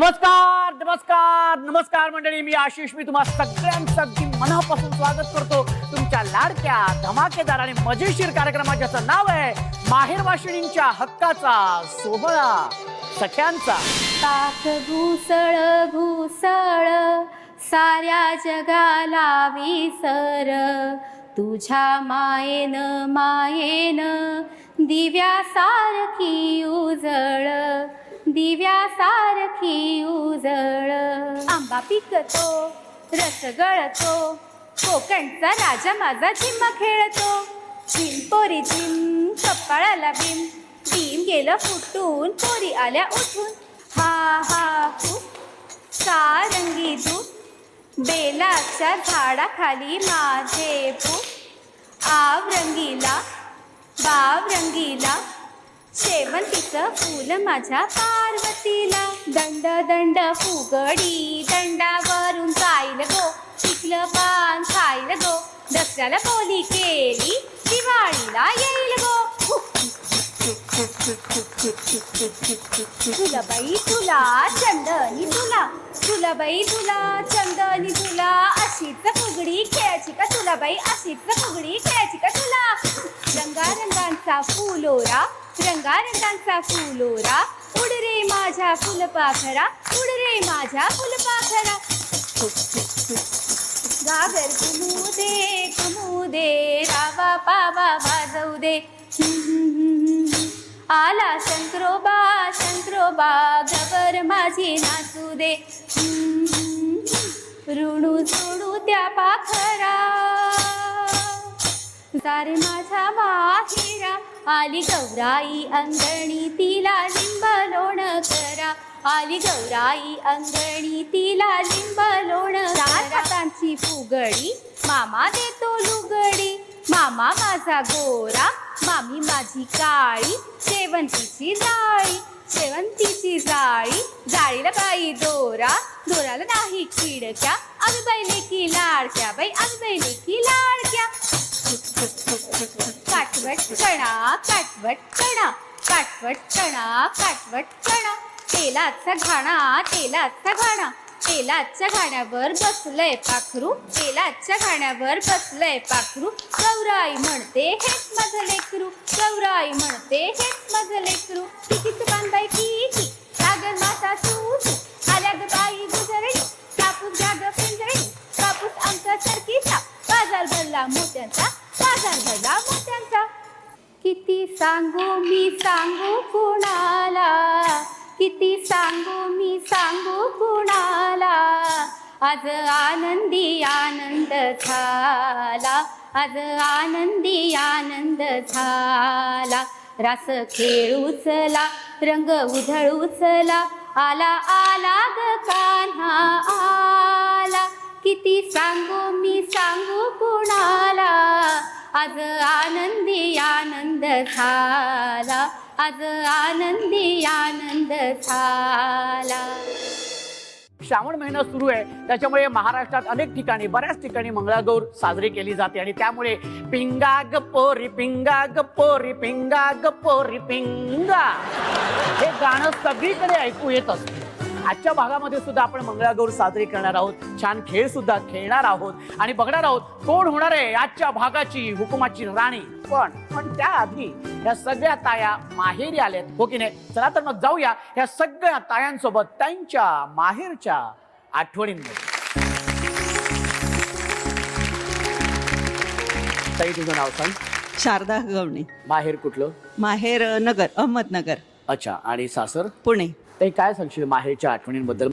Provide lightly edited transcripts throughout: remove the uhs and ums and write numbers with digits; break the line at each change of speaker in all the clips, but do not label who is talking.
नमस्कार नमस्कार नमस्कार मंडळी, मी आशिष. मी तुम्हा सगळ्यांचं अगदी मनापासून स्वागत करतो तुमच्या लाडक्या धमाकेदार आणि मजेशीर कार्यक्रमात, ज्याचं नाव आहे माहेर वाशिणींच्या हक्काचा सोहळा सख्यांचा.
ताक घुसळ घुसळ साऱ्या जगाला विसर, तुझ्या मायेन मायेन दिव्यासारखी उजळ, दिव्यासारखी उजळ. आंबा पिकतो रस गळतो, कोकणचा राजा माझा झिम्मा खेळतो. झिम पोरी झिम कपाळाला बिम, बीम गेलं फुटून पोरी आल्या उठून. हा हा हू सारंगी तू, बेलाच्या झाडाखाली माझे फूट. आव रंगीला बाव रंगीला, शेवंतीचं फूल माझ्या पार्वतीला. दंड दंड फुगडी दंडावरून जाईल गो, पिकलं पान खाईल गो. दसऱ्याला बोली केली दिवाळीला येईल गो. तुला बाई तुला चंदनी तुला, तुला बाई तुला चंदनी तुला, अशीच फुगडी खेळायची का तुला बाई, अशीच फुगडी खेळायची का तुला. रंगारंगांचा फुलोरा रंगारंगांचा फुलोरा, उड रे माझ्या फुलपाखरा, उड रे माझ्या फुलपाखरा. गागर कुमू दे रावा पावा वाजवू दे. आला शंकरोबा गबर माझी नाचू दे. ऋणू सोडू त्या पाखरा, सारे माझ्या माहेरा. आली गौराई अंगणी तिला लिंब लोण करा, आली गौराई अंगणी तिला लिंब लोण. चार हातांची फुगडी मामा देतो लुगडी, मामा माझा गोरा मामी माझी काळी. शेवंतीची जाळी शेवंतीची जाळी, जाळीला बाई दोरा दोराला नाही खिडक्या. आम्ही बैले की लाडक्या बाई, आम्ही बैले की लाडक्या. काटवट चणा काटवट चणा, काटवट चणा काटवट चणा. तेलाचा घाणा तेलाचा घाणा, तेलाच्या घाण्यावर बसलंय पाखरू, तेलाच्या घाण्यावर बसलंय पाखरू. गौराई म्हणते हेच माझं लेकरू, गौराई म्हणते हेच माझं लेकरू. कितीच बांधाय किती लागल माता तू, आल्या ग बाई गुजरणी कापूस जाग पिंजरणी. कापूस आमचा सरकीचा, बाजार भरला मोत्यांचा, बाजार भरला मोत्यांचा. किती सांगू मी सांगू कुणाला, किती सांगू मी सांगू कुणाला. आज आनंदी आनंद झाला, आज आनंदी आनंद झाला. रास खेळूचला रंग उधळूचला, आला आला ग कान्हा आला. किती सांगू मी सांगू कुणाला, आज आनंदी आनंद झाला, आज आनंदी आनंद झाला.
श्रावण महिना सुरू आहे, त्याच्यामुळे महाराष्ट्रात अनेक ठिकाणी बऱ्याच ठिकाणी मंगळागौर साजरी केली जाते आणि त्यामुळे पिंगा ग पोरी पिंगा ग पोरी पिंगा ग पोरी पिंगा हे गाणं सगळीकडे ऐकू येत असते. आजच्या भागामध्ये सुद्धा आपण मंगळागौर साजरी करणार आहोत, छान खेळ सुद्धा खेळणार आहोत आणि बघणार आहोत कोण होणार आहे आजच्या भागाची हुकुमाची राणी. पण त्याआधी या सगळ्या ताया माहेरी आल्यात, हो की नाही? चला तर मग जाऊया या सगळ्या तायांसोबत त्यांच्या माहेरच्या आठवणींमध्ये. ताई, तुझं नाव सांग.
शारदा गवणे.
माहेर कुठलं?
माहेर नगर, अहमदनगर.
अच्छा. आणि सासर?
पुणे.
ते काय सांगशील माहेरच्या आठवणींबद्दल?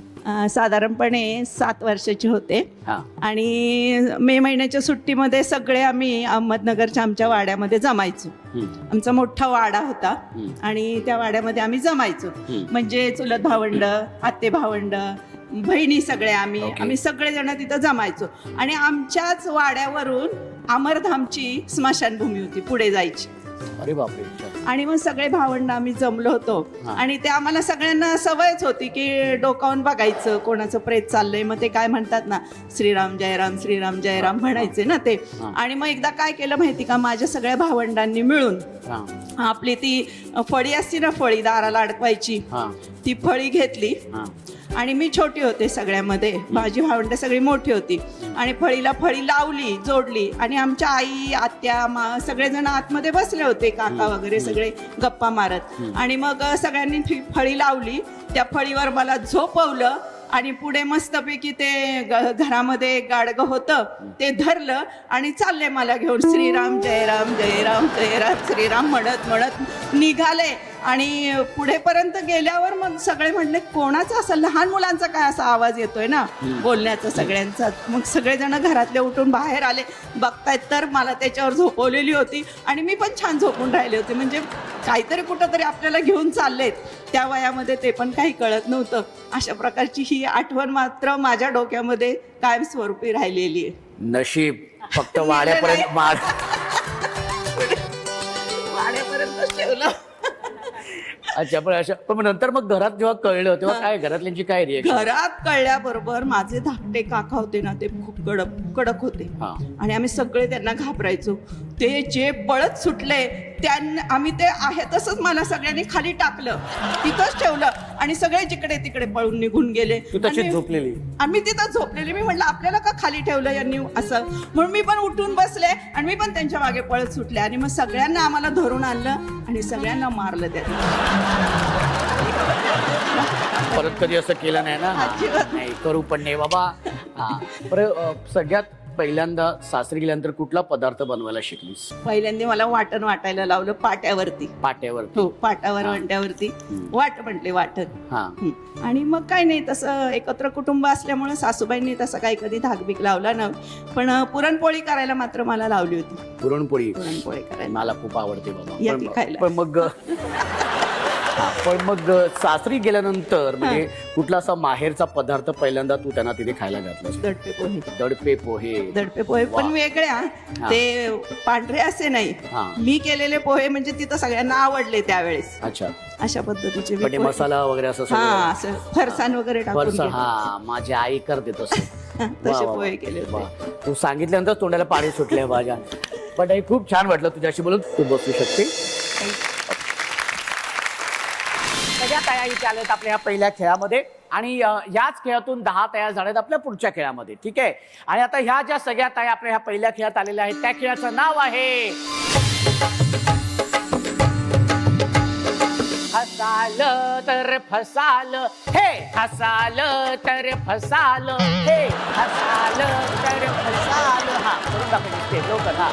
साधारणपणे 7 वर्षाचे होते
हा.
आणि मे महिन्याच्या सुट्टीमध्ये सगळे आम्ही अहमदनगरच्या आमच्या वाड्यामध्ये जमायचो. आमचा मोठा वाडा होता आणि त्या वाड्यामध्ये आम्ही जमायचो. म्हणजे चुलत भावंड, आत्ते भावंड, बहिणी सगळ्या आम्ही सगळेजण तिथं जमायचो. आणि आमच्याच वाड्यावरून अमरधामची स्मशानभूमी होती पुढे जायची.
अरे बापरे.
आणि मग सगळे भावंड आम्ही जमलो होतो आणि ते आम्हाला सगळ्यांना सवयच होती की डोकावून बघायचं कोणाचं प्रेत चाललंय. मग ते काय म्हणतात ना, श्रीराम जयराम म्हणायचे ना ते. आणि मग एकदा काय केलं माहिती का, माझ्या सगळ्या भावंडांनी मिळून आपली ती फळी असती ना, फळी दाराला अडकवायची, ती फळी घेतली आणि मी छोटी होते सगळ्यामध्ये, माझी भावंडं सगळी मोठी होती आणि फळीला फळी लावली, जोडली आणि आमच्या आई, आत्या, सगळेजण आतमध्ये बसले होते, काका वगैरे सगळे गप्पा मारत. आणि मग सगळ्यांनी फळी लावली, त्या फळीवर मला झोपवलं आणि पुढे मस्तपैकी ते घरामध्ये गाडगं होतं ते धरलं आणि चालले मला घेऊन, श्रीराम जय राम जय राम जय राम श्रीराम म्हणत म्हणत निघाले. आणि पुढेपर्यंत गेल्यावर मग सगळे म्हणले कोणाचा असा, लहान मुलांचा काय असा आवाज येतोय ना बोलण्याचा सगळ्यांचा. मग सगळेजण घरातले उठून बाहेर आले, बघतायत तर मला त्याच्यावर झोपवलेली होती आणि मी पण छान झोपून राहिले होते. म्हणजे काहीतरी कुठंतरी आपल्याला घेऊन चाललेत, त्या वयामध्ये ते पण काही कळत नव्हतं. अशा प्रकारची ही आठवण मात्र माझ्या डोक्यामध्ये कायमस्वरूपी राहिलेली आहे.
नशीब फक्त वाड्यापर्यंत
वाड्यापर्यंत ठेवलं.
अच्छा, पण नंतर मग घरात जेव्हा कळलं तेव्हा काय घरातल्यांची काय रिएक्शन?
घरात कळल्याबरोबर माझे धाकटे काका होते ना, ते खूप कडक होते आणि आम्ही सगळे त्यांना घाबरायचो. ते जे पळत सुटले त्यांना आम्ही ते आहे तसंच मला सगळ्यांनी खाली टाकलं, तिथंच ठेवलं आणि सगळे जिकडे तिकडे पळून निघून गेले.
तू तशीच झोपलेली?
आम्ही तिथं झोपलेली. मी म्हटलं आपल्याला का खाली ठेवलं यांनी असं, म्हणून मी पण उठून बसले आणि मी पण त्यांच्या मागे पळत सुटले आणि मग सगळ्यांना आम्हाला धरून आणलं आणि सगळ्यांना मारलं त्यांनी.
परत कधी असं केलं नाही ना? नाही, करू पण नाही बाबा. सगळ्यात पहिल्यांदा सासरी गेल्यानंतर कुठला पदार्थ बनवायला शिकलीस?
पहिल्यांदा मला वाटण वाटायला लावलं पाट्यावरती.
पाट्यावरती?
हो, पाटावर वाट्यावरती वाट म्हटले वाटण. आणि मग काय नाही, तसं एकत्र कुटुंब असल्यामुळे सासूबाईंनी तसं काही कधी धाकबीक लावला नव्हता, पण पुरणपोळी करायला मात्र मला लावली होती.
पुरणपोळी
करायला
मला खूप आवडते
या ती खायला.
पण मग सासरी गेल्यानंतर म्हणजे कुठला असा माहेरचा पदार्थ पहिल्यांदा तू त्यांना तिथे खायला घातलास?
दडपे पोहे.
दडपे पोहे
पण वेगळ्या, ते पांढरे असे नाही, मी केलेले पोहे म्हणजे तिथं सगळ्यांना आवडले त्यावेळेस.
अच्छा,
अशा पद्धतीचे
मसाला वगैरे असं
असं फरसाण वगैरे टाकून.
माझी आई करते तसं.
तसे पोहे केले होते.
तू सांगितल्यानंतर तोंडाला पाणी सुटलंय माझ्या. पण हे खूप छान वाटलं तुझ्याशी बोलून. तू बसू शकते. सगळ्या तया इथे आल्यात आपल्या ह्या पहिल्या खेळामध्ये आणि याच खेळातून 10 तया झाल्यात आपल्या पुढच्या खेळामध्ये. ठीक आहे, आणि आता ह्या ज्या सगळ्या तया आपल्या ह्या पहिल्या खेळात आलेल्या आहेत त्या खेळाचं नाव आहे हसाल तर फसाल हे, हसाल तर फसाल हे, हसाल तर फसाल. हा करून दाखवते लवकर. हा,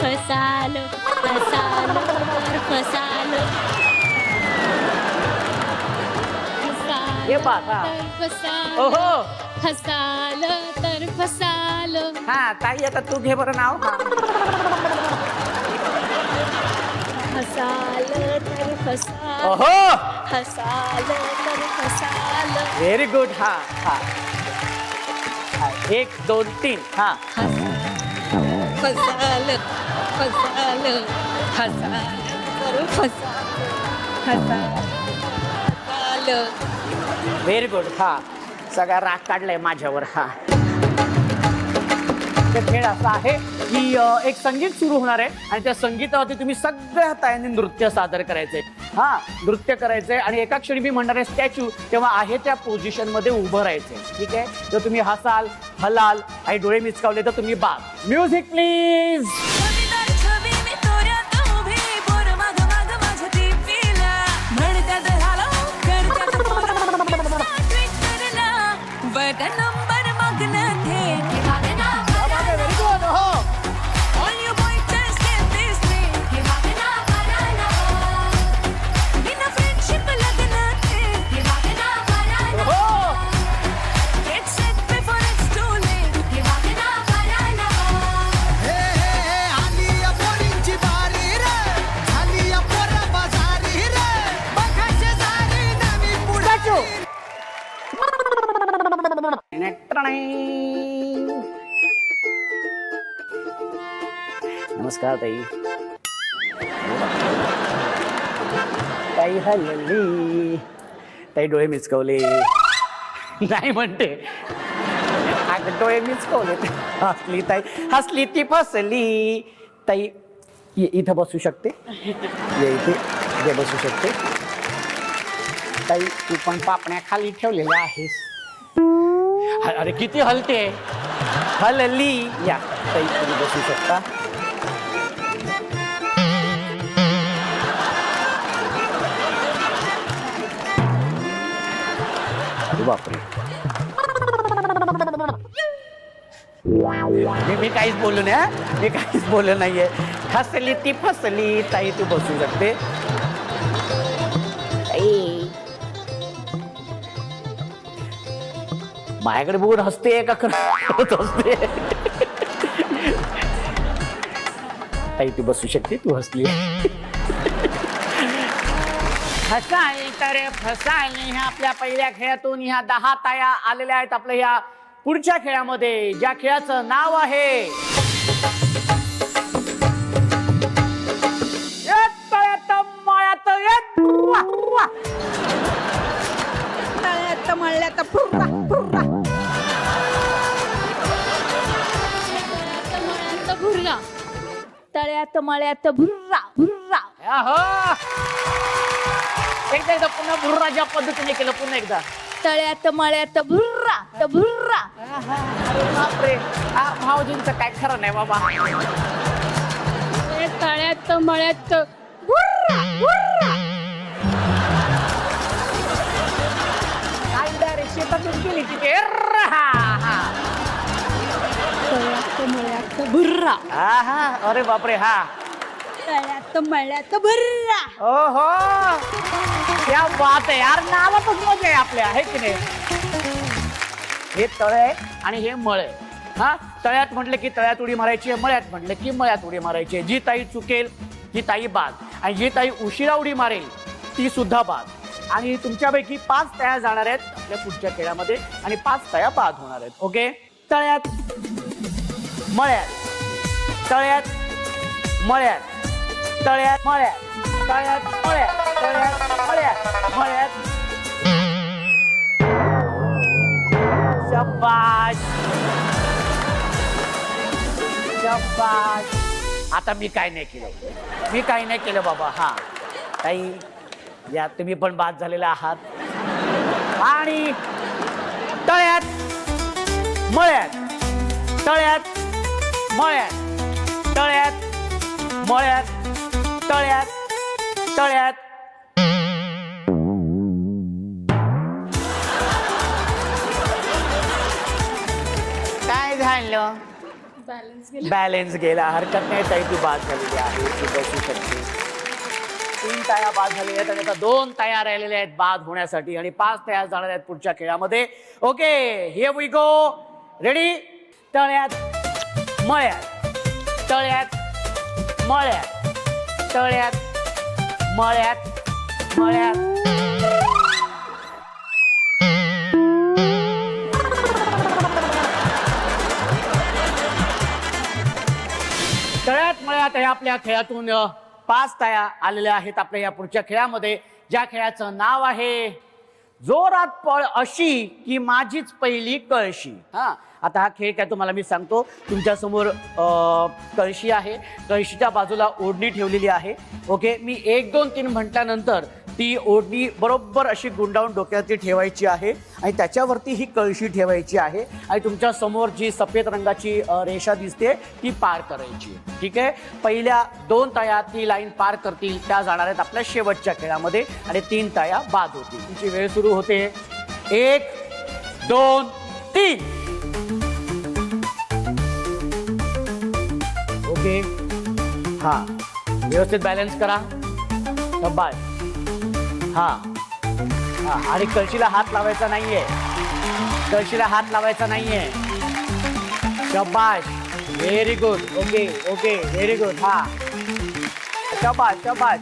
फसाल फसाल तर फसाल,
ये बात. हा,
फसाल
ओहो,
फसाल तर फसाल.
हा ताई, आता तू घे बरं नाव.
हसाल तर फसाल,
ओहो,
हसाल तर फसाल.
Very good. हा हा, 1 2 3. हा,
फसाल फसाल हसाल तर फसाल, हसाल
व्हेरी गुड. हा, सगळा राग काढलाय माझ्यावर. हा, खेळ असा आहे की एक संगीत सुरू होणार आहे आणि त्या संगीतावरती तुम्ही सगळ्या तायांनी नृत्य सादर करायचंय. हा, नृत्य करायचंय आणि एका क्षणी मी म्हणणार आहे स्टॅच्यू, तेव्हा आहे त्या पोझिशन मध्ये उभं राहायचंय. ठीक आहे, जर तुम्ही हसाल, हलाल आणि डोळे मिचकावले तर तुम्ही बाद. Music please. नमस्कार ताई. ताई हल्ली, ताई डोळे मिचकवले नाही म्हणते, डोळे मिचकवले. हसली ताई, हसली ती फसली. ताई इथं बसू शकते? ये इथे बसू शकते. ताई तू पण पापण्या खाली ठेवलेल्या आहेस. अरे किती हलते, हलली. या ताई तुम्ही बसू शकता. अरे बापरे, मी काहीच बोललो नाही, मी काहीच बोललो नाहीये. हसली ती फसली. ताई तू बसू शकते. माझ्याकडे बघून हसते का खरंच हसते? ताई तू बसू शकते, तू हसली. हसाली तर फसाली. ह्या आपल्या पहिल्या खेळातून ह्या 10 ताया आलेल्या आहेत आपल्या ह्या पुढच्या खेळामध्ये, ज्या खेळाचं नाव आहे तळ्यात मळ्यात
तळ्यात मळ्यात फुर्रा फुर्रा.
भुर्रा. तळ्यात मळ्यात भुर्रा भुर्रा.
एकदा पुन्हा भुर्राच्या पद्धतीने केलं. पुन्हा एकदा
तळ्यात मळ्यात भुर्रा त भुर्रा.
अरे बापरे, भाऊजींचं काय खरं नाही बाबा.
तळ्यात मळ्यात भुर्रा भुर्रा.
शेतातून गेली तिथे.
तळ्यात मळ्यात भुर्रा.
अरे बापरे. हा
तळ्यात मळ्यात भुर्रा.
ओहो, क्या बात आहे यार. नावातच मजा आहे आपल्या, आहे की नाही. हे तळ आहे आणि हे मळ आहे. हा, तळ्यात म्हटलं की तळ्यात उडी मारायची आहे, मळ्यात म्हटलं की मळ्यात उडी मारायची आहे. जी ताई चुकेल ती ताई बाद, आणि जी ताई उशिरा उडी मारेल ती सुद्धा बाद. आणि तुमच्यापैकी 5 तया जाणार आहेत आपल्या पुढच्या खेळामध्ये आणि 5 तया बाद होणार आहेत. ओके. तळ्यात मळ्यात, तळ्यात मळ्यात, तळ्यात मळ्यात, तळ्यात मळ्यात, तळ्यात मळ्यात, मळ्यात. शाबाश शाबाश. आता मी काय नाही केलं, मी काही नाही केलं बाबा. हा ताई या तुम्ही पण बाद झालेला आहात. आणि तळ्यात मळ्यात, तळ्यात मळ्यात, तळ्यात मळ्यात, तळ्यात तळ्यात. काय झालं? बॅलन्स गेला. हरकत नाही ताई, तू बाद झालेली आहे, तू बसू शकते. 3 ताया बाद झालेल्या आहेत आणि आता 2 ताया राहिलेल्या आहेत बाद होण्यासाठी आणि 5 ताया जाणार आहेत पुढच्या खेळामध्ये. Okay, here we go. Ready. तळ्यात मळ्यात, तळ्यात मळ्यात, तळ्यात मळ्यात, मळ्यात. तळ्यात मळ्यात या आपल्या खेळातून 5 ताया आलेल्या आहेत आपल्या या पुढच्या खेळामध्ये, ज्या खेळाचं नाव आहे जोरात पळ अशी की माझीच पहिली कळशी. हा, आता हा खेळ काय तुम्हाला मी सांगतो. तुमच्या समोर कळशी आहे, कळशीच्या बाजूला ओढणी ठेवलेली आहे. ओके, मी 1 2 3 म्हटल्यानंतर ती ओढणी बरोबर अशी गुंडाळून डोक्यावरती ठेवायची आहे आणि त्याच्यावरती ही कळशी ठेवायची आहे आणि तुमच्या समोर जी सफेद रंगाची रेषा दिसते ती पार करायची. ठीक आहे. पहिल्या 2 ताया ती लाईन पार करतील त्या जाणार आहेत आपल्या शेवटच्या खेळामध्ये आणि 3 ताया बाद होतील. तुमची वेळ सुरू होते. 1 2 3. ओके. हा, व्यवस्थित बॅलन्स करा. शाबास. हा हा, आणि कळशीला हात लावायचा नाहीये, कळशीला हात लावायचा नाहीये. शाबाश. Very good. Okay okay, very good. हा, शाबाश शाबाश.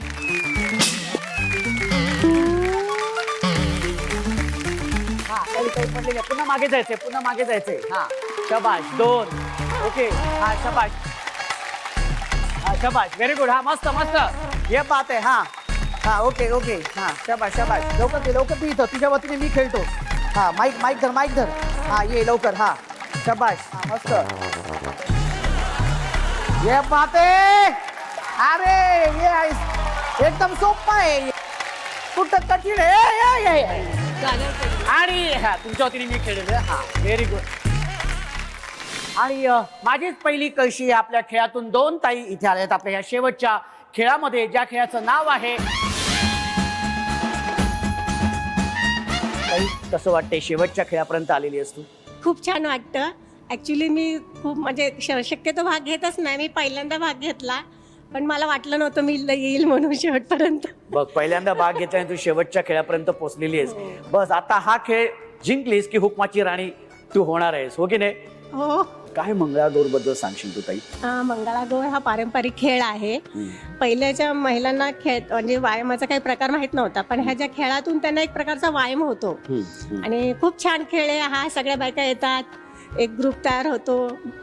हा, काही पडले, पुन्हा मागे जायचंय, पुन्हा मागे जायचंय. हा, शाबाश. 2. ओके. हा, शाबाश. हा, शाबाश. Very good. हा, मस्त मस्त. ये बात आहे. हा हा, ओके ओके. हा, शाबाश शाबाश. लवकर तू इथं, तुझ्या वतीने मी खेळतो. हा, माईक धर, माईक धर. हा, ये लवकर. हा, शाबाश. हा, मस्त. ये बात आहे. अरे ये एकदम सोपं आहे. कुठं तर कठीण आहे. आणि हा तुमच्या वतीने मी खेळलेलं. हा व्हेरी गुड. आणि माझीच पहिली कळशी आपल्या खेळातून 2 ताई इथे आल्यात आपल्या या शेवटच्या खेळामध्ये, ज्या खेळाचं नाव आहे. ताई, कसं वाटतंय शेवटच्या खेळापर्यंत आलेली असतो?
खूप छान वाटतं. ॲक्च्युली मी खूप म्हणजे शक्यतो भाग घेतच नाही. मी पहिल्यांदा भाग घेतला, पण मला वाटलं नव्हतं मी येईल म्हणून शेवटपर्यंत.
बघ, पहिल्यांदा भाग घेतल्याने तू शेवटच्या खेळापर्यंत पोहोचलेली आहेस. बस आता हा खेळ जिंकलीस की हुकमाची राणी तू होणार आहेस, हो की नाही?
हो.
काय मंगळागौर बद्दल सांगशील तू ताई?
मंगळागौर हा पारंपरिक खेळ आहे. पहिल्याच्या महिलांना खेळ म्हणजे व्यायामाचा काही प्रकार माहित नव्हता, पण ह्या खेळातून त्यांना एक प्रकारचा व्यायाम होतो. आणि खूप छान खेळ आहे हा. सगळ्या बायका येतात, एक ग्रुप तयार होतो,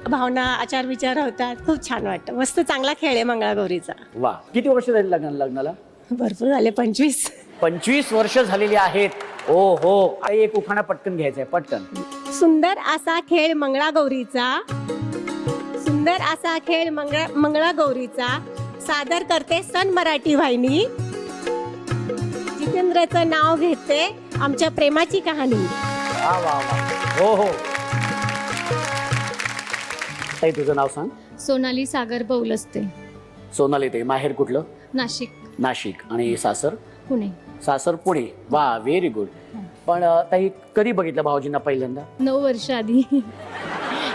भावना आचार विचार होतात. खूप छान वाटतं. मस्त चांगला खेळ आहे मंगळागौरीचा.
वा, किती वर्ष झाली लग्नाला?
भरपूर झाले. 25
वर्ष झालेली आहेत. ओ हो. एक उखाणा पटकन घ्यायचा आहे, पटकन.
सुंदर असा खेळ मंगळागौरीचा, सुंदर असा खेळ मंगळागौरीचा सादर करते सन मराठी वाहिनी. जितेंद्रचं नाव घेते आमच्या प्रेमाची कहाणी.
वा वा वा. हो हो. ताई, तुझं नाव सांग.
सोनाली सागर बौलस्ते,
सोनाली. ते माहेर कुठलं?
नाशिक.
नाशिक. आणि सासर?
पुणे.
सासर पुणे. वा, व्हेरी गुड. पण ताई, कधी बघितलं भाऊजींना पहिल्यांदा?
9 वर्ष आधी.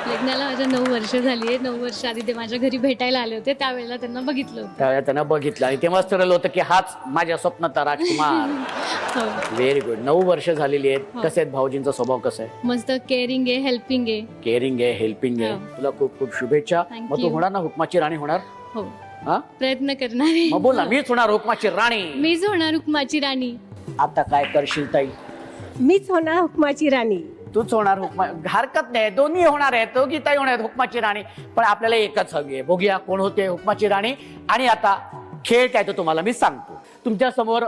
लग्नाला माझ्या 9 वर्ष झाली आहे. 9 वर्ष आधी ते माझ्या घरी भेटायला आले होते, त्यावेळेला त्यांना बघितलं होतं.
त्यावेळेला त्यांना बघितलं आणि तेव्हाच ठरवलं होतं की हाच माझ्या स्वप्नाचा राजकुमार.
हो.
Very good. 9 वर्ष झालेली आहेत. कसे आहेत भाऊजींचा स्वभाव? कसा आहे?
मस्त केअरिंग आहे, हेल्पिंग आहे.
केअरिंग आहे, हेल्पिंग आहे. तुला खूप खूप शुभेच्छा.
Thank
मग तू
you.
होणार ना हुकमाची राणी? होणार?
हो,
हा,
प्रयत्न करणार आहे.
मग बोल ना, मीच होणार हुकमाची राणी.
मीच होणार हुकमाची राणी.
आता काय करशील ताई?
मीच होणार हुकमाची राणी.
तूच होणार हुकमा. हरकत नाही, दोन्ही होणार आहेत. दोघी ताई होणार आहेत हुकमाची राणी. पण आपल्याला एकच हवी आहे. बघूया कोण होते हुकमाची राणी. आणि आता खेळ काय तो तुम्हाला मी सांगतो. तुमच्या समोर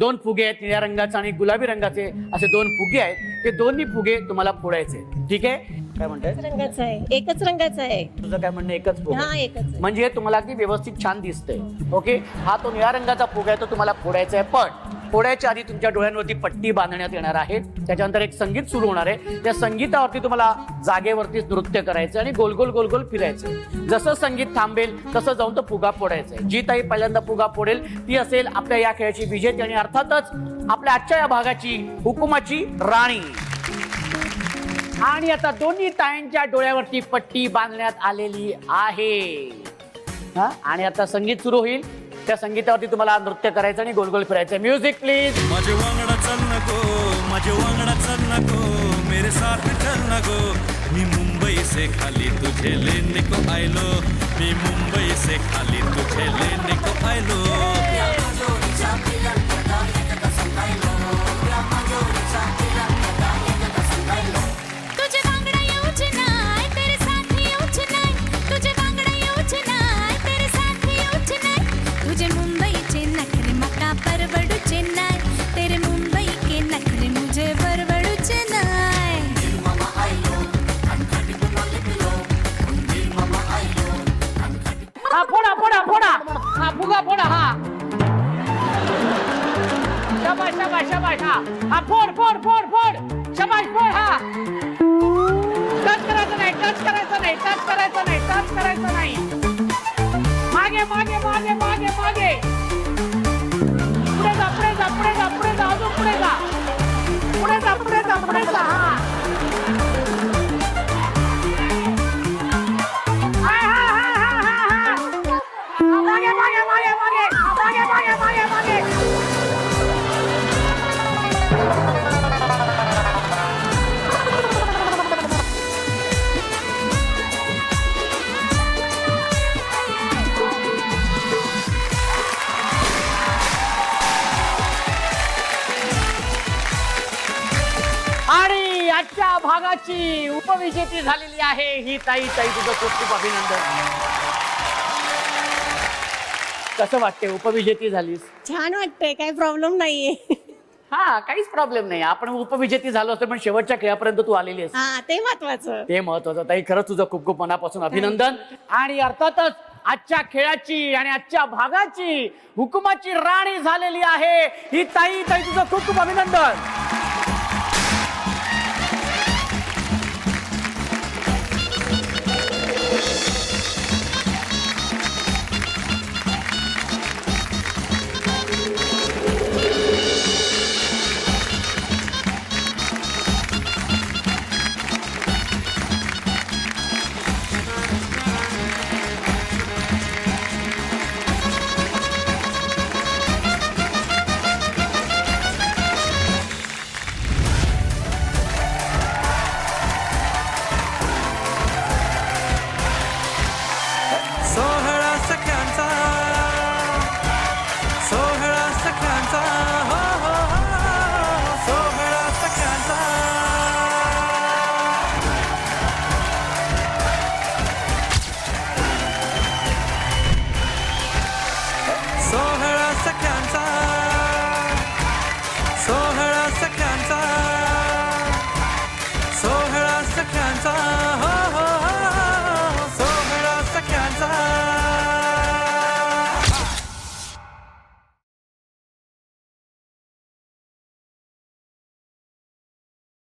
2 फुगे आहेत, निळ्या रंगाचे आणि गुलाबी रंगाचे असे 2 फुगे आहेत. ते दोन्ही फुगे तुम्हाला फोडायचे. ठीक आहे? काय म्हणताय?
रंगाचा आहे, एकच रंगाचा आहे.
तुझं काय म्हणणं? एकच फुगा?
हा, एकच आहे.
म्हणजे तुम्हाला अगदी व्यवस्थित छान दिसतंय. ओके. हा तो निळ्या रंगाचा फुगा आहे, तो तुम्हाला फोडायचा आहे. पण फोडायच्या आधी तुमच्या डोळ्यांवरती पट्टी बांधण्यात येणार आहे. त्याच्यानंतर एक संगीत सुरू होणार आहे. त्या संगीतावरती तुम्हाला जागेवरतीच नृत्य करायचं आणि गोल गोल गोल गोल फिरायचं. जसं संगीत थांबेल तसं जाऊन तो फुगा फोडायचा आहे. जी ताई पहिल्यांदा फुगा फोडेल ती असेल आपल्या या खेळाची विजेती आणि अर्थातच आपल्या आजच्या या भागाची हुकुमाची राणी. आणि आता दोन्ही ताईंच्या डोळ्यावरती पट्टी बांधण्यात आलेली आहे. हा, आणि आता संगीत सुरू होईल. त्या संगीतावरती तुम्हाला नृत्य करायचं आणि गोल गोल फिरायचं. Music please.
माझे वांगडा चल नको, माझे वांगडा चल नको, मेरे साथ चल नको. मी मुंबई से खाली तुझे लेने को आयलो, मी मुंबई से खाली तुझे लेने को आयलो.
तुझे बांगडा येऊच नाय, तेरे साथी येऊच नाय. तुझे बांगडा येऊच नाय, तेरे साथी येऊच नाय. तुझे मुंबईचे नखरे मका परवडूचे नाय, तेरे मुंबई के नखरे मुझे परवडूचे नाय.
हा, फोडा फोडा फोडा. हा, फुगा फोडा. हा, शाबाश शाबाश शाबाश. हा, फोड फोड फोड फोड. शाबाश, फोड. हा, टच करायचं नाही, टच करायचं नाही, टच करायचं नाही, टच करायचं नाही. मागे मागे मागे मागे मागे. पुढे जा पुढे जा पुढे जा पुढे जा. अजून पुढे जा पुढे जा पुढे जा पुढे जा. हा, मागे मागे मागे मागे मागे मागे मागे मागे. आणि आजच्या भागाची उपविजेती झालेली आहे ही ताई. ताई, तुझं खूप खूप अभिनंदन. कसं वाटते? उपविजेती झालीस.
छान वाटतंय, काही प्रॉब्लेम नाहीये.
हा, काहीच प्रॉब्लेम नाही. आपण उपविजेती झालो असतो पण शेवटच्या खेळापर्यंत तू आलेली आहेस.
हा, ते महत्वाचं.
ते महत्वाचं. ताई, खरंच तुझं खूप खूप मनापासून अभिनंदन. आणि अर्थातच आजच्या खेळाची आणि आजच्या भागाची हुकुमाची राणी झालेली आहे ही ताई. ताई तुझं खूप खूप अभिनंदन.